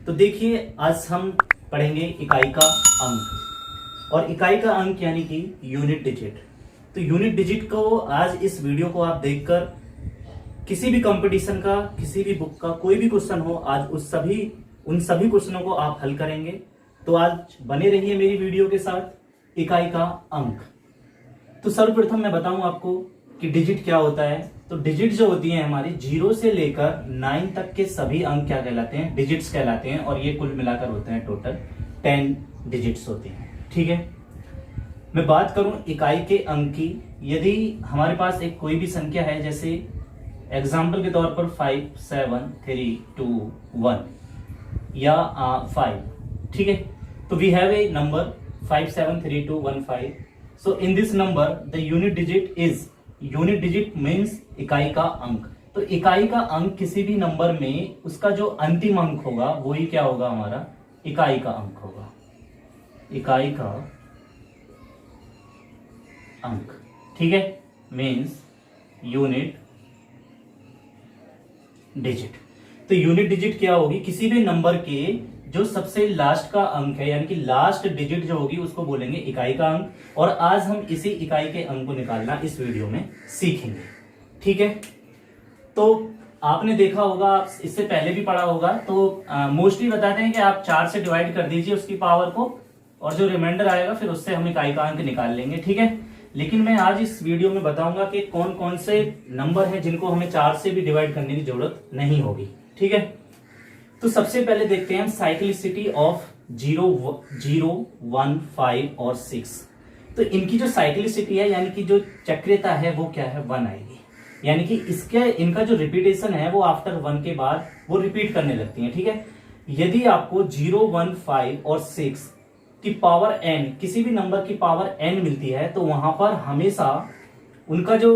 तो देखिए आज हम पढ़ेंगे इकाई का अंक, और इकाई का अंक यानी कि यूनिट डिजिट। तो यूनिट डिजिट को आज इस वीडियो को आप देखकर किसी भी कंपटीशन का, किसी भी बुक का कोई भी क्वेश्चन हो, आज उन सभी क्वेश्चनों को आप हल करेंगे। तो आज बने रहिए मेरी वीडियो के साथ। इकाई का अंक, तो सर्वप्रथम मैं बताऊं आपको कि डिजिट क्या होता है। तो डिजिट जो होती है हमारी 0 से लेकर 9 तक के सभी अंक क्या कहलाते हैं, डिजिट्स कहलाते हैं, और ये कुल मिलाकर होते हैं टोटल 10 डिजिट्स होते हैं। ठीक है, मैं बात करूं इकाई के अंक की। यदि हमारे पास एक कोई भी संख्या है, जैसे एग्जाम्पल के तौर पर 5 7 3 2 1 या 5, ठीक है, तो we have a number 5 7 3 2 1 5। So in this number the unit digit means इकाई का अंक। तो इकाई का अंक किसी भी नंबर में उसका जो अंतिम अंक होगा वही क्या होगा, हमारा इकाई का अंक होगा। इकाई का अंक, ठीक है, मीन्स यूनिट डिजिट। तो यूनिट डिजिट क्या होगी, किसी भी नंबर के जो सबसे लास्ट का अंक है, यानी कि लास्ट डिजिट जो होगी उसको बोलेंगे इकाई का अंक। और आज हम इसी इकाई के अंक को निकालना इस वीडियो में सीखेंगे। ठीक है, तो आपने देखा होगा, इससे पहले भी पढ़ा होगा, तो मोस्टली बताते हैं कि आप 4 से डिवाइड कर दीजिए उसकी पावर को, और जो रिमाइंडर आएगा फिर उससे हम इकाई का अंक निकाल लेंगे। ठीक है, लेकिन मैं आज इस वीडियो में बताऊंगा कि कौन कौन से नंबर हैं जिनको हमें 4 से भी डिवाइड करने की जरूरत नहीं होगी। ठीक है, तो सबसे पहले देखते हैं साइक्लिसिटी ऑफ 0 0 1 5 और 6। तो इनकी जो साइक्लिसिटी है, यानी कि जो चक्रियता है, वो क्या है, 1 आएगी। यानी कि इनका जो रिपीटेशन है वो आफ्टर 1 के बाद वो रिपीट करने लगती है। ठीक है, यदि आपको 0 1 5 और 6 की पावर n, किसी भी नंबर की पावर n मिलती है, तो वहां पर हमेशा उनका जो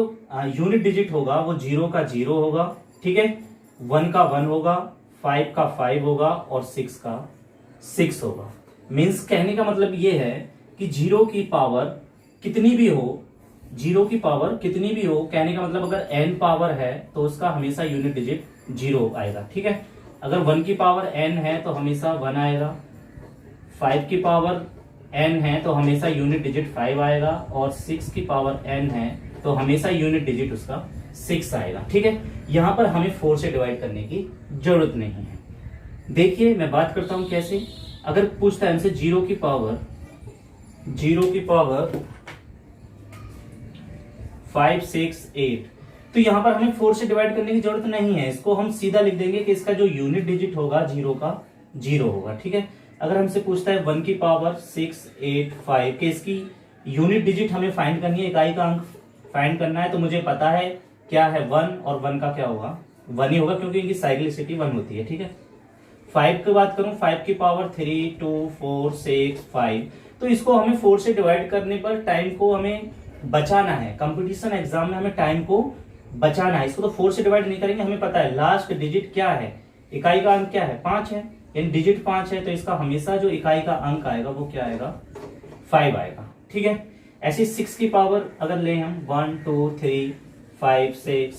यूनिट डिजिट होगा वो 0 का 0 होगा, ठीक है, 1 का 1 होगा, 5 का 5 होगा और 6 का 6 होगा। मीन्स कहने का मतलब ये है कि 0 की पावर कितनी भी हो, 0 की पावर कितनी भी हो, कहने का मतलब अगर n पावर है तो उसका हमेशा यूनिट डिजिट 0 आएगा। ठीक है, अगर 1 की पावर n है तो हमेशा 1 आएगा, 5 की पावर n है तो हमेशा यूनिट डिजिट 5 आएगा, और 6 की पावर n है तो हमेशा यूनिट डिजिट उसका 6 आएगा। ठीक है, यहां पर हमें 4 से डिवाइड करने की जरूरत नहीं है। देखिए मैं बात करता हूं कैसे। अगर पूछता है हमसे 0 की पावर 5 6 8, तो यहां पर हमें 4 से डिवाइड करने की जरूरत नहीं है। इसको हम सीधा लिख देंगे कि इसका जो यूनिट डिजिट होगा 0 का 0 होगा। ठीक है, अगर हमसे पूछता है 1 की पावर 6 8 5 के इसकी यूनिट डिजिट हमें फाइंड करनी है, इकाई का अंक फाइंड करना है, तो मुझे पता है क्या है 1, और 1 का क्या होगा, 1 ही होगा, क्योंकि इनकी साइक्लिसिटी 1 होती है। ठीक है, 5 की बात करूं, 5 की पावर 3 2 4 6 5, तो इसको हमें 4 से डिवाइड करने पर टाइम को हमें बचाना है। कंपटीशन एग्जाम में हमें टाइम को बचाना है, इसको तो 4 से डिवाइड नहीं करेंगे। हमें पता है लास्ट डिजिट क्या है, इकाई का अंक क्या है, 5 है, यानी डिजिट 5 है, तो इसका हमेशा जो इकाई का अंक आएगा वो क्या आएगा, 5 आएगा। ठीक है, ऐसी 6 की पावर अगर ले हम 1 2 3 5 6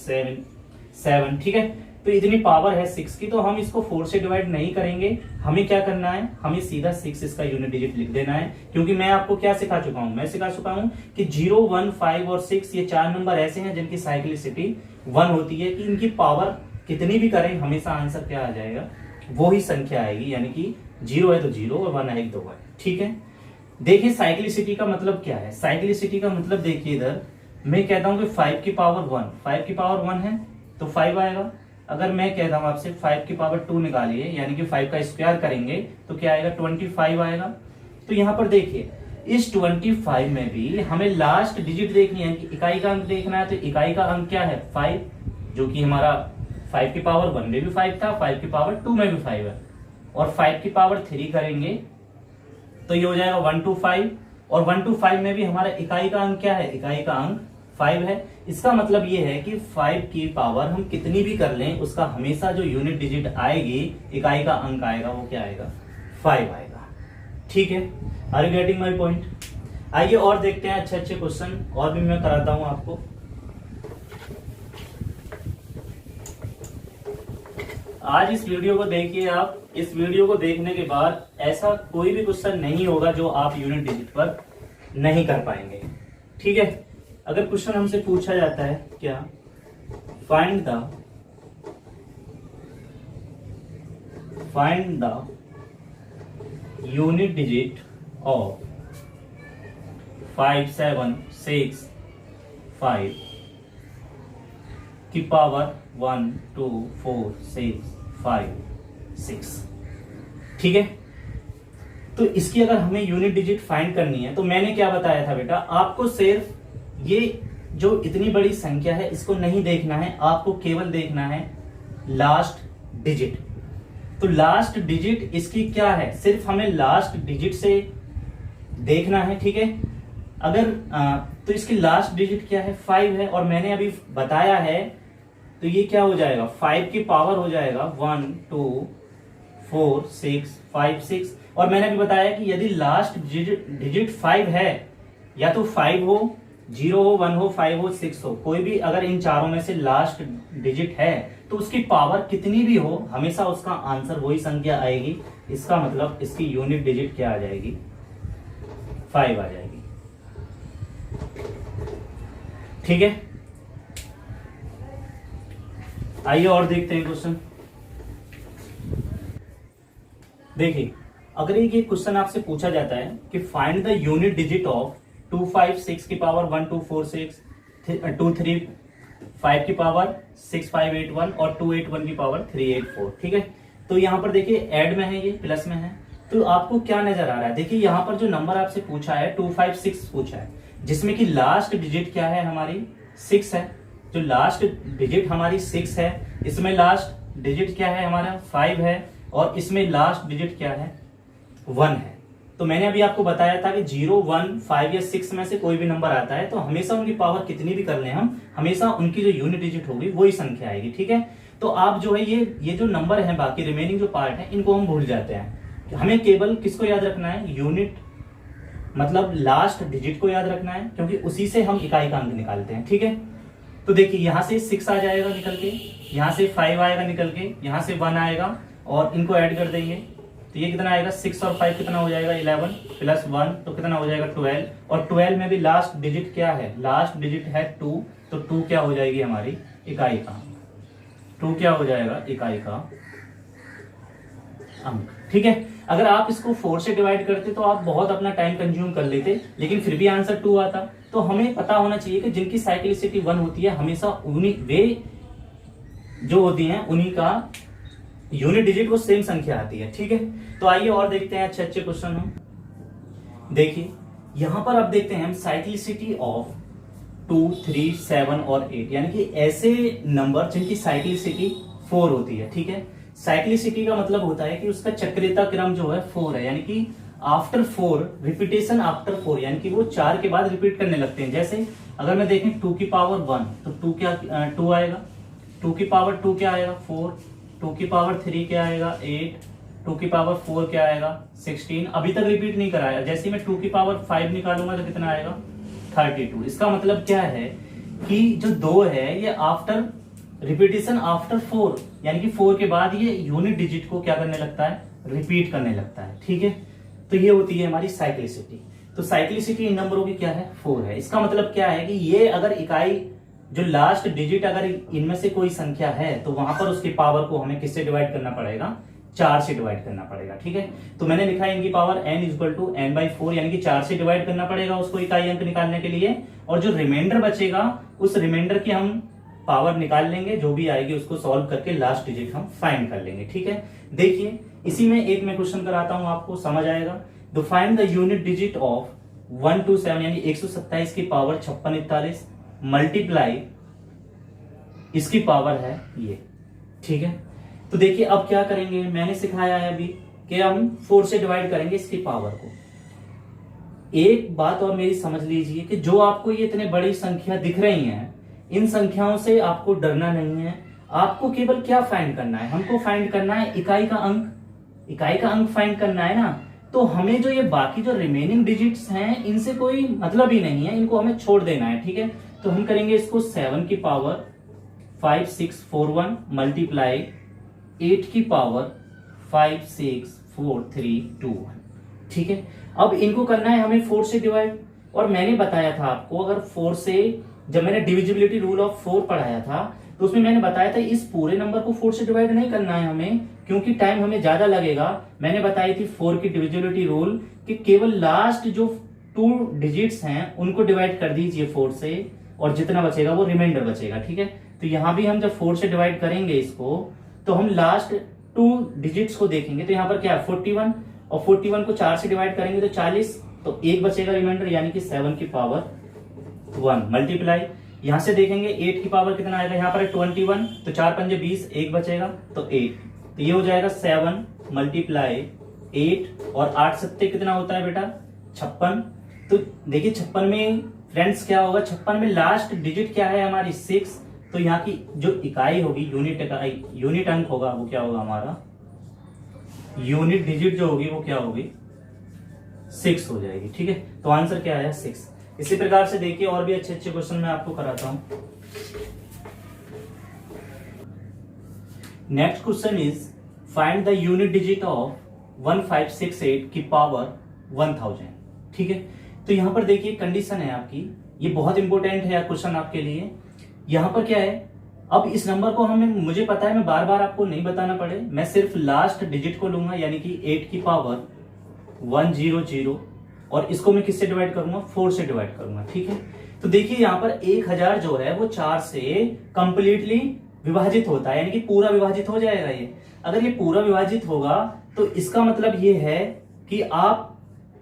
7, ठीक है, तो इतनी पावर है 6 की, तो हम इसको 4 से डिवाइड नहीं करेंगे। हमें क्या करना है, हमें सीधा 6 इसका यूनिट डिजिट लिख देना है, क्योंकि मैं आपको क्या सिखा चुका हूं, मैं सिखा चुका हूं कि 0 1 5 और 6 ये 4 नंबर ऐसे हैं जिनकी साइक्लिसिटी 1 होती है, कि इनकी पावर कितनी भी करें हमेशा आंसर क्या आ जाएगा, वो ही संख्या आएगी। यानी कि 0 है तो 0 और 1 है तो 1। ठीक है, देखिए साइक्लिसिटी का मतलब क्या है। साइक्लिसिटी का मतलब देखिए, इधर मैं कहता हूं कि 5 की पावर 1, 5 की पावर 1 है तो 5 आएगा। अगर मैं कहता हूं आपसे 5 की पावर 2 निकालिए, यानी कि 5 का स्क्वायर करेंगे तो क्या आएगा, 25 आएगा। तो यहां पर देखिए इस 25 में भी हमें लास्ट डिजिट देखनी है, कि इकाई का अंक देखना है। तो इकाई का अंक क्या है, 5, जो कि हमारा 5 की पावर 1 में भी 5 था, 5 की पावर 2 में भी 5 है, और 5 की पावर 3 करेंगे तो ये हो जाएगा 1 to 5, और 1 to 5 में भी हमारा इकाई का अंक क्या है, इकाई का अंक 5 है। इसका मतलब ये है कि 5 की पावर हम कितनी भी कर लें, उसका हमेशा जो यूनिट डिजिट आएगी, इकाई का अंक आएगा, वो क्या आएगा, 5 आएगा। ठीक है, are you getting my point. आइए और देखते हैं अच्छे अच्छे क्वेश्चन, और भी मैं कराता हूं आपको। आज इस वीडियो को देखिए आप। इस वीडियो को देखने के बाद ऐसा कोई भी क्वेश्चन नहीं होगा जो आप यूनिट डिजिट पर नहीं कर पाएंगे, ठीक है। अगर क्वेश्चन हमसे पूछा जाता है क्या, find the unit digit of 5 7 6 5 की पावर 1 2 4 6 5 6, ठीक है। तो इसकी अगर हमें यूनिट डिजिट फाइंड करनी है तो मैंने क्या बताया था बेटा, आपको सिर्फ ये जो इतनी बड़ी संख्या है इसको नहीं देखना है, आपको केवल देखना है लास्ट डिजिट। तो लास्ट डिजिट इसकी क्या है, सिर्फ हमें लास्ट डिजिट से देखना है, ठीक है। अगर तो इसकी लास्ट डिजिट क्या है, 5 है, और मैंने अभी बताया है तो ये क्या हो जाएगा, 5 की पावर हो जाएगा 1 2 4 6 5 6। और मैंने अभी बताया कि यदि लास्ट डिजिट 5 है, या तो 5 हो, 0 हो, 1 हो, 5 हो, 6 हो, कोई भी अगर इन चारों में से लास्ट डिजिट है तो उसकी पावर कितनी भी हो हमेशा उसका आंसर वही संख्या आएगी। इसका मतलब इसकी यूनिट डिजिट क्या आ जाएगी, 5 आ जाएगी, ठीक है। आइए और देखते हैं क्वेश्चन। देखिए, अगर ये क्वेश्चन आपसे पूछा जाता है कि find the unit digit of 2 5 6 की पावर 1 2 4 6 2 3 5 की पावर 6 5 8 1 और 2 8 1 की पावर 3 8 4, ठीक है। तो यहाँ पर देखिए ऐड में है, ये प्लस में है, तो आपको क्या नजर आ रहा है, देखिए यहाँ पर जो नंबर आपसे पूछा है 2 5 6 पूछा है, जिसमें कि लास्ट डिजिट क्या है हमारी 6 है। जो लास्ट डिजिट हमारी 6 है, इसमें लास्ट डिजिट क्या है हमारा 5 है, और इसमें लास्ट डिजिट क्या है 1 है। तो मैंने अभी आपको बताया था कि 0 1 5 या 6 में से कोई भी नंबर आता है तो हमेशा उनकी पावर कितनी भी कर लें हम, हमेशा उनकी जो यूनिट डिजिट होगी वही संख्या आएगी, ठीक है। तो आप जो है ये जो नंबर है, बाकी रिमेनिंग जो पार्ट है इनको हम भूल जाते हैं। हमें केवल किसको याद रखना है, यूनिट मतलब लास्ट डिजिट को याद रखना है, क्योंकि उसी से हम इकाई का अंक निकालते हैं, ठीक है। तो देखिए यहां से 6 आ जाएगा निकल के, यहां से 5 आएगा निकल के, यहां से 1 आएगा, और इनको ऐड कर देंगे तो ये कितना आएगा, 6 और 5 कितना हो जाएगा 11 प्लस 1 तो कितना हो जाएगा 12, और 12 में भी लास्ट डिजिट क्या है, लास्ट डिजिट है 2, तो 2 क्या हो जाएगी हमारी इकाई का, 2 क्या हो जाएगा इकाई का अंक, ठीक है। अगर आप इसको 4 से डिवाइड करते तो आप बहुत अपना टाइम कंज्यूम कर लेते, लेकिन फिर भी आंसर 2 आता। तो हमें पता होना चाहिए कि जिनकी साइक्लिसिटी 1 होती है हमेशा उन्हीं वे जो होती हैं उन्हीं का यूनिट डिजिट वो सेम संख्या आती है, ठीक है। तो आइए और देखते हैं अच्छे अच्छे क्वेश्चन हम। देखिए यहां पर अब देखते हैं हम साइक्लिसिटी ऑफ 2 3 7 और 8, यानी कि ऐसे नंबर जिनकी साइक्लिसिटी 4 होती है, ठीक है। साइक्लिसिटी का मतलब होता है कि उसका चक्रियता क्रम जो है 4 है, यानी कि आफ्टर 4 रिपीटेशन आफ्टर 4, यानी कि वो 4 के बाद रिपीट करने लगते हैं। जैसे अगर मैं देखें 2 की पावर 1 तो 2 क्या 2 आएगा, 2 की पावर 2 क्या आएगा 4, 2 की पावर 3 क्या आएगा 8, 2 की पावर 4 क्या आएगा 16। अभी तक रिपीट नहीं कराया, जैसे मैं 2 की पावर 5 निकालूंगा तो कितना आएगा 32। इसका मतलब क्या है कि जो 2 है ये आफ्टर रिपीटेशन आफ्टर 4, यानी कि 4 के बाद ये यूनिट डिजिट को क्या करने लगता है, रिपीट करने लगता है, ठीक है। तो ये होती है हमारी साइक्लिसिटी। तो साइक्लिसिटी इन नंबरों की क्या है 4 है। इसका मतलब क्या है कि ये अगर इकाई जो लास्ट डिजिट अगर इनमें से कोई संख्या है तो वहां पर उसकी पावर को हमें किससे डिवाइड करना पड़ेगा, 4 से डिवाइड करना पड़ेगा, ठीक है। तो मैंने लिखा है इनकी power n equal to n/4, यानी कि 4 से डिवाइड करना पड़ेगा उसको इकाई अंक निकालने के लिए, और जो रिमाइंडर बचेगा उस रिमाइंडर की हम पावर निकाल लेंगे, जो भी आएगी उसको सॉल्व करके लास्ट डिजिट हम फाइंड कर लेंगे, ठीक है। देखिए इसी में एक मैं क्वेश्चन कराता हूं, आपको समझ आएगा। तो find the unit digit of 1 2 7, यानी 127 की पावर 56 41 मल्टीप्लाई इसकी पावर है ये, ठीक है। तो देखिए अब क्या करेंगे, मैंने सिखाया है अभी कि हम 4 से डिवाइड करेंगे इसकी पावर को। एक बात और मेरी समझ लीजिए कि जो आपको ये इतने बड़ी संख्या दिख रही हैं, इन संख्याओं से आपको डरना नहीं है। आपको केवल क्या फाइंड करना है, हमको फाइंड करना है इकाई का अंक, इकाई का अंक फाइंड करना है ना। तो हमें जो ये बाकी जो रिमेनिंग डिजिट्स हैं इनसे कोई मतलब ही नहीं है, इनको हमें छोड़ देना है, ठीक है। तो हम करेंगे इसको 7 की पावर 5 6 4 1 मल्टीप्लाई 8 की पावर 5 6 4 3 2 1। ठीक है, अब इनको करना है हमें 4 से डिवाइड। और मैंने बताया था आपको, अगर 4 से, जब मैंने डिविजिबिलिटी रूल ऑफ 4 पढ़ाया था तो उसमें मैंने बताया था इस पूरे नंबर को 4 से डिवाइड नहीं करना है हमें, क्योंकि टाइम हमें ज्यादा लगेगा। मैंने बताई थी 4 की डिविजिबिलिटी रूल कि केवल लास्ट जो 2 डिजिट्स हैं उनको डिवाइड कर दीजिए 4 से, और जितना बचेगा वो रिमाइंडर बचेगा। ठीक है, तो यहां भी हम जब 4 से डिवाइड करेंगे इसको, तो हम लास्ट 2 डिजिट्स को देखेंगे। तो यहाँ पर क्या है 41, और 41 को 4 से डिवाइड करेंगे तो 40, तो 1 बचेगा रिमाइंडर, यानी कि 7 की पावर 1 मल्टीप्लाई। यहां से देखेंगे 8 की पावर कितना आएगा, यहाँ पर 21, तो 4 पंजे 20, 1 बचेगा तो 8, तो ये हो जाएगा 7 मल्टीप्लाई 8, और 8 सत्ते कितना होता है बेटा 56। तो देखिए 56 में फ्रेंड्स क्या होगा, 56 में लास्ट डिजिट क्या है हमारी 6, तो यहाँ की जो इकाई होगी, यूनिट अंक होगा, वो क्या होगा हमारा, यूनिट डिजिट जो होगी वो क्या होगी 6 हो जाएगी। ठीक है, तो आंसर क्या आया 6। इसी प्रकार से देखिए और भी अच्छे अच्छे क्वेश्चन मैं आपको कराता हूं। Next question is find the unit digit of 1568 की पावर 1000। ठीक है, तो यहां पर देखिए कंडीशन है आपकी, ये बहुत इंपॉर्टेंट है क्वेश्चन आपके लिए। यहां पर क्या है, अब इस नंबर को मुझे पता है, मैं बार बार आपको नहीं बताना पड़े, मैं सिर्फ लास्ट डिजिट को लूंगा, यानी कि 8 की पावर 100, और इसको मैं किससे डिवाइड करूंगा 4 से डिवाइड करूंगा। ठीक है, तो देखिए यहाँ पर 1000 जो है वो 4 से कंप्लीटली विभाजित होता है, यानी कि पूरा विभाजित हो जाएगा ये। अगर ये पूरा विभाजित होगा तो इसका मतलब ये है कि आप,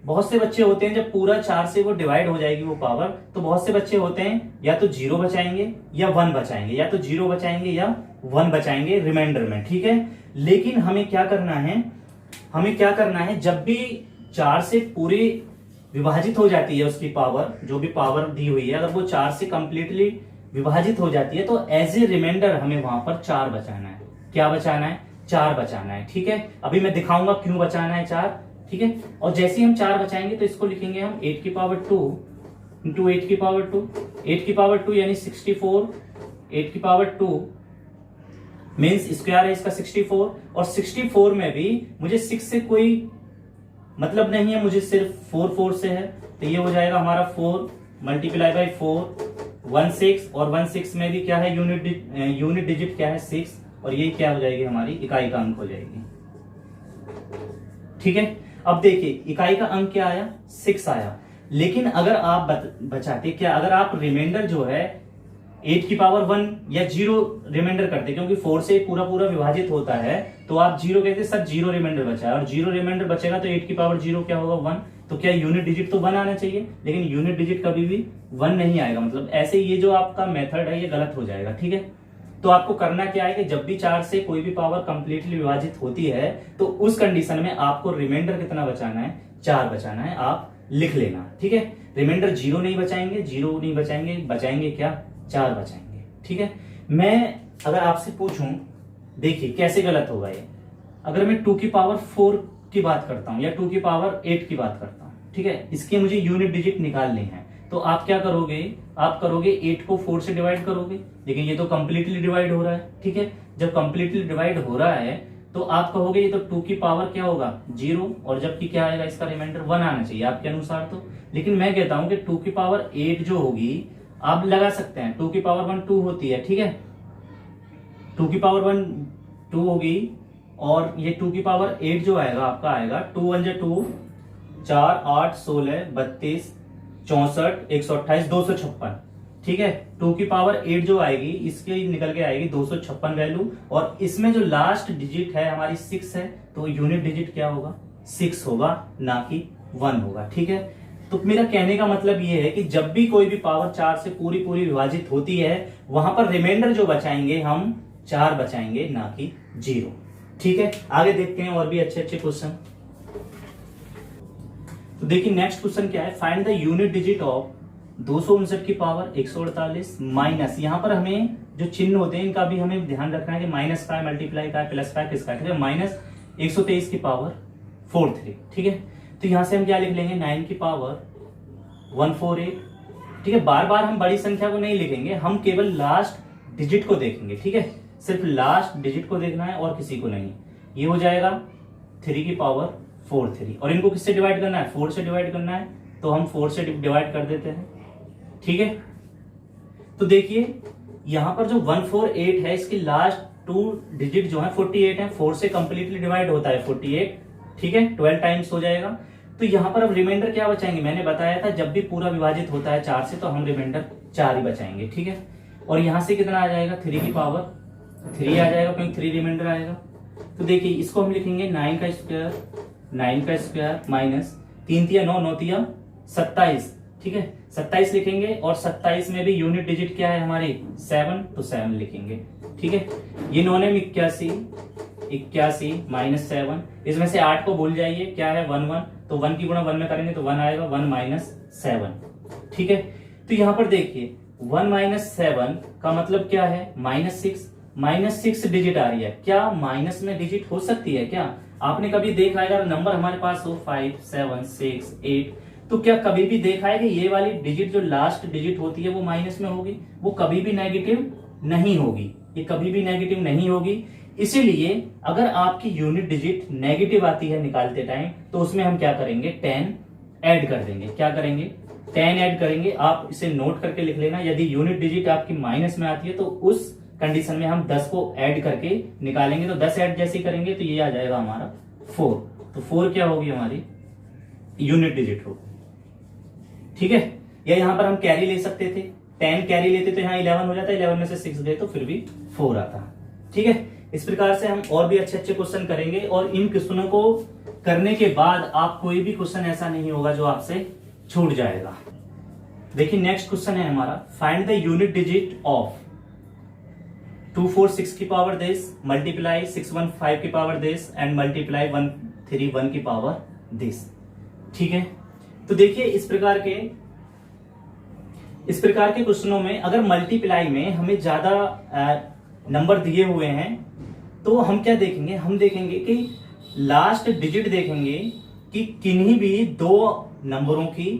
बहुत से बच्चे होते हैं जब पूरा 4 से वो डिवाइड हो जाएगी वो पावर, तो बहुत से बच्चे होते हैं या तो 0 बचाएंगे या 1 बचाएंगे, या तो 0 बचाएंगे या 1 बचाएंगे रिमाइंडर में। ठीक है, लेकिन हमें क्या करना है, जब भी 4 से पूरी विभाजित हो जाती है उसकी पावर, जो भी पावर दी हुई है, अगर वो 4 से कंप्लीटली विभाजित हो जाती है, तो एज ए रिमाइंडर हमें वहां पर 4 बचाना है। क्या बचाना है, 4 बचाना है। ठीक है, अभी मैं दिखाऊंगा क्यों बचाना है 4। ठीक है, और जैसे ही हम 4 बचाएंगे तो इसको लिखेंगे हम 8 की पावर 2 इंटू 8 की पावर 2, 8 की पावर 2 यानी 64, 8 की पावर 2 मीन्स स्क्वायर है इसका 64, और 64 में भी मुझे 6 से कोई मतलब नहीं है, मुझे सिर्फ 4 से है, तो ये हो जाएगा हमारा 4 मल्टीप्लाई बाई 4 16, और 16 में भी क्या है यूनिट डिजिट क्या है 6, और ये क्या हो जाएगी हमारी इकाई का अंक हो जाएगी। ठीक है, अब देखिए इकाई का अंक क्या आया 6 आया, लेकिन अगर आप बचाते क्या, अगर आप रिमाइंडर जो है 8 की पावर 1 या 0 रिमाइंडर करते, क्योंकि 4 से पूरा विभाजित होता है, तो आप 0 कहते सब 0 रिमाइंडर बचा है, और 0 रिमाइंडर बचेगा तो 8 की पावर 0 क्या होगा 1, तो क्या यूनिट डिजिट तो 1 आना चाहिए, लेकिन यूनिट डिजिट कभी भी 1 नहीं आएगा। मतलब ऐसे ये जो आपका मेथड है ये गलत हो जाएगा। ठीक है, तो आपको करना क्या है कि जब भी 4 से कोई भी पावर कंप्लीटली विभाजित होती है तो उस कंडीशन में आपको रिमाइंडर कितना बचाना है, 4 बचाना है, आप लिख लेना। ठीक है, रिमाइंडर 0 नहीं बचाएंगे, बचाएंगे क्या 4 बचाएंगे। ठीक है, मैं अगर आपसे पूछूं, देखिए कैसे गलत होगा ये, अगर मैं 2 की पावर 4 की बात करता हूं या 2 की पावर 8 की बात करता हूं, ठीक है, इसके मुझे यूनिट डिजिट निकालने हैं, तो आप क्या करोगे, आप करोगे 8 को 4 से डिवाइड करोगे, लेकिन ये तो कंप्लीटली डिवाइड हो रहा है। ठीक है, जब कंप्लीटली डिवाइड हो रहा है तो आप कहोगे ये तो 2 की पावर क्या होगा 0, और जबकि क्या आएगा इसका रिमाइंडर 1 आना चाहिए आपके अनुसार। तो लेकिन मैं कहता हूं कि 2 की पावर 8 जो होगी, आप लगा सकते हैं 2 की पावर 1 2 होती है। ठीक है, 2 की पावर 1 2 होगी, और ये 2 की पावर 8 जो आएगा आपका आएगा 2 1 2 4 8 16 32 64 128 256। ठीक है, 2 की पावर 8 जो आएगी इसके निकल के आएगी 256 वैल्यू, और इसमें जो लास्ट डिजिट है हमारी 6 है, तो यूनिट डिजिट क्या होगा 6 होगा, ना कि 1 होगा। ठीक है, तो मेरा कहने का मतलब ये है कि जब भी कोई भी पावर 4 से पूरी विभाजित होती है, वहां पर रिमाइंडर जो बचाएंगे हम 4 बचाएंगे, ना कि 0। ठीक है, आगे देखते हैं और भी अच्छे अच्छे क्वेश्चन। तो देखिए नेक्स्ट क्वेश्चन क्या है, find the unit digit of 259 की पावर 148 माइनस, यहां पर हमें जो चिन्ह होते हैं इनका भी हमें ध्यान रखना है कि माइनस का है, मल्टीप्लाई का है, प्लस का है, किसका है। ठीक है, माइनस 123 की पावर 43। ठीक है, तो यहां से हम क्या लिख लेंगे 9 की पावर 148। ठीक है, बार बार हम बड़ी संख्या को नहीं लिखेंगे, हम केवल लास्ट डिजिट को देखेंगे। ठीक है, सिर्फ लास्ट डिजिट को देखना है और किसी को नहीं। ये हो जाएगा 3 की पावर 4 3, और इनको किससे डिवाइड करना है, 4 से डिवाइड करना है, तो हम 4 से डिवाइड कर देते हैं। ठीक है, तो देखिए यहां पर जो 148 है इसकी लास्ट 2 डिजिट जो है 48 है, 4 से कंप्लीटली डिवाइड होता है 48। ठीक है, 12 टाइम्स हो जाएगा। तो यहां पर अब रिमाइंडर क्या बचाएंगे, मैंने बताया था जब भी पूरा विभाजित होता है 4 से तो हम रिमाइंडर 4 ही बचाएंगे। ठीक है, और यहां से कितना आ जाएगा, 3 की पावर 3 आ जाएगा, क्योंकि 3 रिमाइंडर आएगा। तो देखिए इसको हम लिखेंगे 9 का स्क्वायर माइनस 3 तिया 9, 9 तिया 27। ठीक है, 27 लिखेंगे, और 27 में भी यूनिट डिजिट क्या है हमारी 7, तो 7 लिखेंगे। ठीक है, ये 9 ने 81 माइनस 7, इसमें से 8 को भूल जाइए, क्या है 1 1, तो 1 की गुणा 1 में करेंगे तो 1 आएगा, 1 माइनस 7। ठीक है, तो यहां पर देखिए 1 माइनस 7 का मतलब क्या है, -6 डिजिट आ रही है। क्या माइनस में डिजिट हो सकती है क्या? आपने कभी देखा है अगर नंबर हमारे पास हो 5 7 6 8, तो क्या कभी भी देखा है कि ये वाली डिजिट जो लास्ट डिजिट होती है वो माइनस में होगी? वो कभी भी नेगेटिव नहीं होगी, ये कभी भी नेगेटिव नहीं होगी। इसीलिए अगर आपकी यूनिट डिजिट नेगेटिव आती है निकालते टाइम, तो उसमें हम क्या करेंगे, 10 ऐड कर देंगे। क्या करेंगे, 10 ऐड करेंगे। आप इसे नोट करके लिख लेना, यदि यूनिट डिजिट आपकी माइनस में आती है तो उस कंडीशन में हम 10 को ऐड करके निकालेंगे। तो 10 ऐड जैसे करेंगे तो ये आ जाएगा हमारा 4। तो 4 क्या होगी, हमारी यूनिट डिजिट होगी। ठीक है, या यहां पर हम कैरी ले सकते थे, 10 कैरी लेते तो यहाँ 11 हो जाता है, 11 में से 6 गए तो फिर भी 4 आता। ठीक है, इस प्रकार से हम और भी अच्छे अच्छे क्वेश्चन करेंगे, और इन क्वेश्चनों को करने के बाद आप कोई भी क्वेश्चन ऐसा नहीं होगा जो आपसे छूट जाएगा। देखिए नेक्स्ट क्वेश्चन है हमारा, find the unit digit of 246 की पावर दिस, मल्टीप्लाई 615 की पावर दिस, एंड मल्टीप्लाई 131 की पावर दिस। ठीक है, तो देखिए इस प्रकार के क्वेश्चनों में अगर मल्टीप्लाई में हमें ज्यादा नंबर दिए हुए हैं तो हम क्या देखेंगे, हम देखेंगे कि लास्ट डिजिट देखेंगे कि किन्हीं भी दो नंबरों की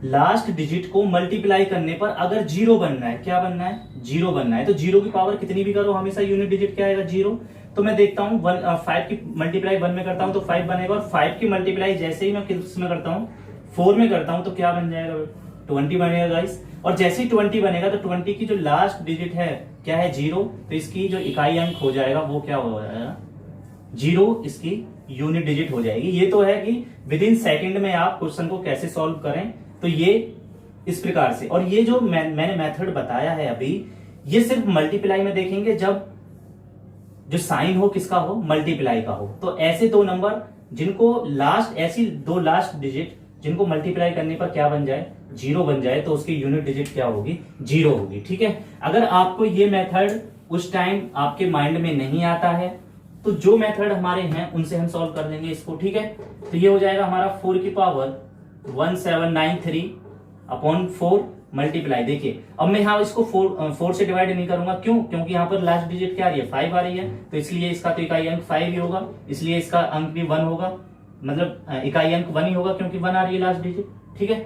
लास्ट डिजिट को मल्टीप्लाई करने पर अगर 0 बनना है, क्या बनना है, 0 बनना है, तो 0 की पावर कितनी भी करो हमेशा यूनिट डिजिट क्या आएगा, 0। तो मैं देखता हूं 5 की मल्टीप्लाई 1 में करता हूं तो 5 बनेगा, और 5 की मल्टीप्लाई जैसे ही मैं किसमें करता हूं, 4 में करता हूं तो क्या बन जाएगा, 20 बनेगा गाइस। और जैसे ही 20 बनेगा तो 20 की जो लास्ट डिजिट है क्या है, 0, तो इसकी जो इकाई अंक हो जाएगा वो क्या हो जाएगा, 0 इसकी यूनिट डिजिट हो जाएगी। ये तो है कि विद इन सेकेंड में आप क्वेश्चन को कैसे सॉल्व करें, तो ये इस प्रकार से। और ये जो मैंने मेथड बताया है अभी, ये सिर्फ मल्टीप्लाई में देखेंगे जब जो साइन हो किसका हो, मल्टीप्लाई का हो। तो ऐसे दो नंबर जिनको लास्ट, ऐसी दो लास्ट डिजिट जिनको मल्टीप्लाई करने पर क्या बन जाए, 0 बन जाए, तो उसकी यूनिट डिजिट क्या होगी, 0 होगी। ठीक है, अगर आपको ये मेथड उस टाइम आपके माइंड में नहीं आता है तो जो मेथड हमारे हैं उनसे हम सॉल्व कर लेंगे इसको। ठीक है, तो ये हो जाएगा हमारा 4 की पावर 1793 अपॉन 4 मल्टीप्लाई। देखिए अब मैं यहाँ इसको 4 से डिवाइड नहीं करूंगा, क्यों, क्योंकि यहाँ पर लास्ट डिजिट क्या आ रही है, 5 आ रही है, तो इसलिए इसका तो इकाई अंक 5 ही होगा, इसलिए इसका अंक भी 1 होगा, मतलब इकाई अंक 1 ही होगा क्योंकि 1 आ रही है लास्ट डिजिट। ठीक है,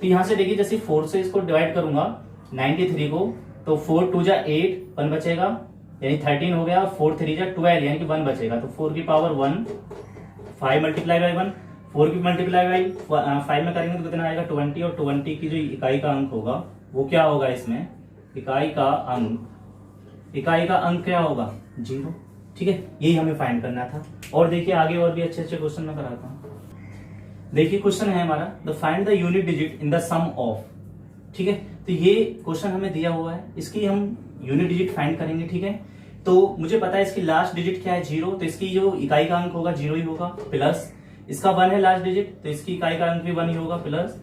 तो यहां से देखिए जैसे 4 से इसको डिवाइड करूंगा 93 को, तो 4 2 जा 8, 1 बचेगा, यानी 13 हो गया, 4 3 जा 12, यानी कि 1 बचेगा, तो 4 की पावर 1, 5 मल्टीप्लाई बाई 1, 4 की मल्टीप्लाई बाई 5 में करेंगे तो कितना आएगा 20, और 20 की जो इकाई का अंक होगा वो क्या होगा, इसमें इकाई का अंक क्या होगा, 0। ठीक है, यही हमें फाइंड करना था। और देखिए आगे और भी अच्छे अच्छे क्वेश्चन मैं कराता हूं। देखिए क्वेश्चन है हमारा, the find the unit digit in the sum of. ठीक है, तो ये क्वेश्चन हमें दिया हुआ है, इसकी हम यूनिट डिजिट फाइंड करेंगे। ठीक है, तो मुझे पता है इसकी लास्ट डिजिट क्या है, 0, तो इसकी जो इकाई का अंक होगा 0 ही होगा, प्लस इसका 1 है लास्ट डिजिट, तो इसकी इकाई का अंक भी 1 ही होगा, प्लस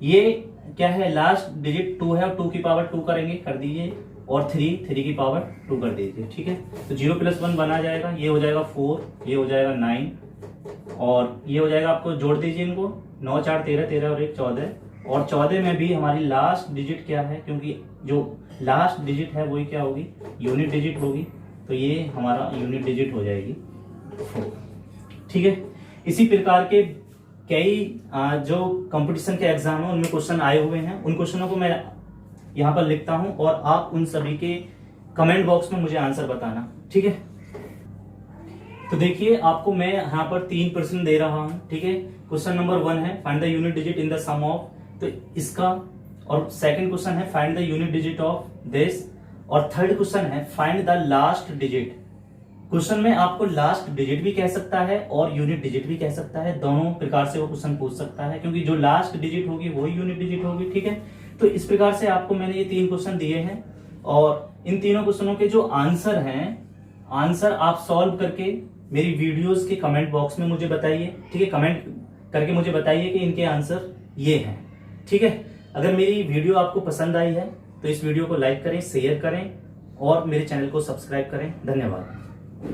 ये क्या है लास्ट डिजिट 2 है, और 2 की पावर 2 करेंगे, कर दीजिए, और 3 की पावर 2 कर दीजिए। ठीक है, तो 0 + 1 1 आ जाएगा, ये हो जाएगा 4, ये हो जाएगा 9, और ये हो जाएगा, आपको जोड़ दीजिए इनको, 9 4 13, 13 और 1 14, और 14 में भी हमारी लास्ट डिजिट क्या है, क्योंकि जो लास्ट डिजिट है वही क्या होगी, यूनिट डिजिट होगी, तो ये हमारा यूनिट डिजिट हो जाएगी 4। ठीक है, इसी प्रकार के कई जो कंपटीशन के एग्जाम है उनमें क्वेश्चन आए हुए हैं, उन क्वेश्चनों को मैं यहाँ पर लिखता हूं, और आप उन सभी के कमेंट बॉक्स में मुझे आंसर बताना, ठीक है। तो देखिए आपको मैं यहाँ पर 3 प्रश्न दे रहा हूं, ठीक है। क्वेश्चन नंबर 1 है find the unit digit in the sum of, तो इसका, और सेकंड क्वेश्चन है find the unit digit of this, और थर्ड क्वेश्चन है find the last digit. Question में आपको लास्ट डिजिट भी कह सकता है और यूनिट डिजिट भी कह सकता है, दोनों प्रकार से वो क्वेश्चन पूछ सकता है, क्योंकि जो लास्ट डिजिट होगी वही यूनिट डिजिट होगी, ठीक है। तो इस प्रकार से आपको मैंने ये 3 क्वेश्चन दिए हैं, और इन तीनों क्वेश्चनों के जो आंसर हैं, आंसर आप सॉल्व करके मेरी वीडियोस के कमेंट बॉक्स में मुझे बताइए, ठीक है। कमेंट करके मुझे बताइए कि इनके आंसर ये हैं, ठीक है। अगर मेरी वीडियो आपको पसंद आई है तो इस वीडियो को लाइक करें, शेयर करें और मेरे चैनल को सब्सक्राइब करें। धन्यवाद।